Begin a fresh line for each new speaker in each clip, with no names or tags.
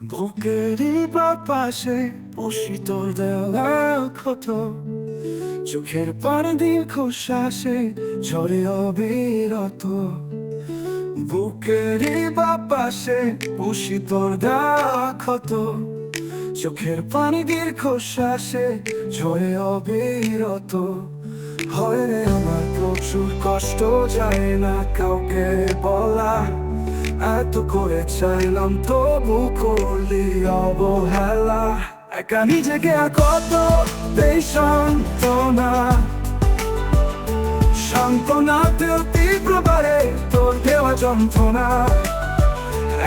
বুকেরই পাশে বসি তোর দেওয়া ক্ষত, চোখের পানি দীর্ঘশ্বাসে ঝরে অবিরত। বুকেরই পাশে বসি তোর দেওয়া ক্ষত, চোখের পানি দীর্ঘশ্বাসে ঝরে অবিরত। হয় রে আমার প্রচুর কষ্ট, যায় না কাউকে বলা। এত করে চাইলাম তবু করলি অবহেলা। একা নিজেকে আর কত দেই সান্ত্বনা, সান্ত্বনাতেও তীব্র বাড়ে তোর দেওয়া যন্ত্রণা।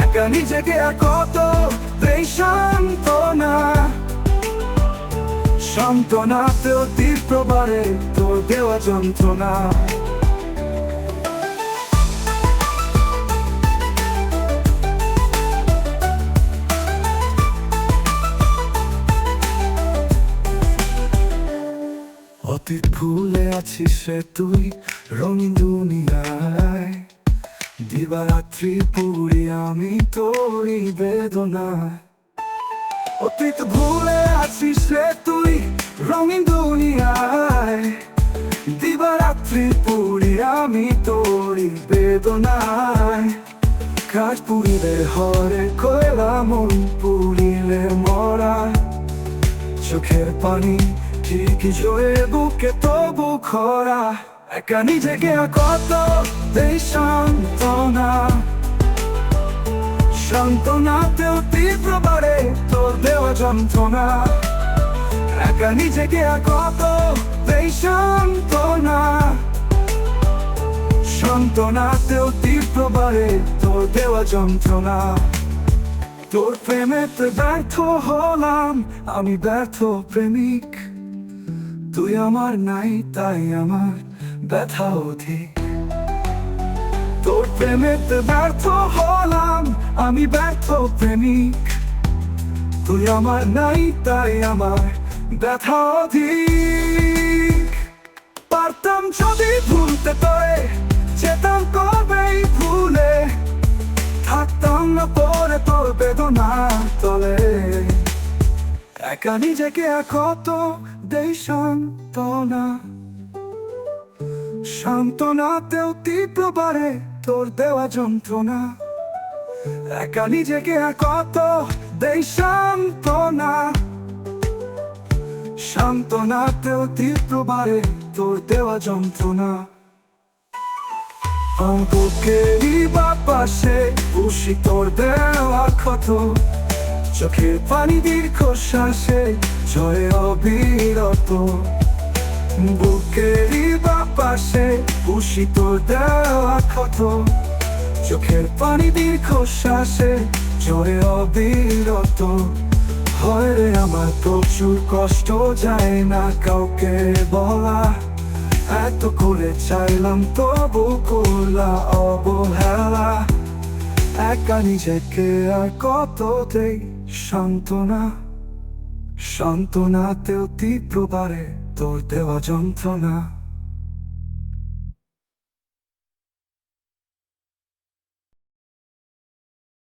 একা নিজেকে আর কত দেই সান্ত্বনা, সান্ত্বনাতেও তীব্র বাড়ে তোর দেওয়া যন্ত্রণা। অতীত ভুলে আছিস রে তুই রঙিন দুনিয়ায়, দিবারাত্রি পুরি আমি তোরই বেদনায়। অতীত ভুলে আছিস রে তুই রঙিন দুনিয়ায়, দিবারাত্রি পুরি আমি তোরই বেদনায়। কাজ পুরিলে হরে কয়লা, মন পুরিলে মরা। চোখের পানি ঠিকই জয়ে বুকে তবু খরা। একা নিজেকে আর কত দেই সান্ত্বনা, সান্ত্বনাতেও তীব্র বাড়ে তোর দেওয়া যন্ত্রণা। একা নিজেকে আর কত দেই সান্ত্বনা, সান্ত্বনাতেও তীব্র বাড়ে তোর দেওয়া যন্ত্রণা। তোর প্রেমেতে ব্যর্থ হলাম আমি, ব্যর্থ প্রেমিক। তুই আমার নাই তাই আমার ব্যথা অধিক। তোর প্রেমেতে ব্যর্থ হলাম আমি, ব্যর্থ প্রেমিক। তুই আমার নাই তাই আমার ব্যথা অধিক। পারতাম যদি ভুলতে তোরে, যেতাম কবেই ভুলে। থাকতাম না পরে তোর বেদনা তলে। একা নিজেকে আর কত দেই সান্ত্বনা, সান্ত্বনাতেও তীব্র বাড়ে তোর দেওয়া যন্ত্রণা। একা নিজেকে আর কত দেই সান্ত্বনা, সান্ত্বনাতেও তীব্র বাড়ে তোর দেওয়া যন্ত্রণা। বুকেরই পাশে বসি তোর দেওয়া ক্ষত, চোখের পানি দীর্ঘশ্বাসে ঝরে অবিরত। বুকেরই পাশে বসি তোর দেওয়া ক্ষত, চোখের পানি দীর্ঘশ্বাসে ঝরে অবিরত। হয় রে আমার প্রচুর কষ্ট, যায় না কাউকে বলা। এত করে চাইলাম তবু করলা অবহেলা। একা নিজেকে আর কত দেই সান্ত্বনা, সান্ত্বনাতেও তীব্র বাড়ে তোর দেওয়া যন্ত্রণা।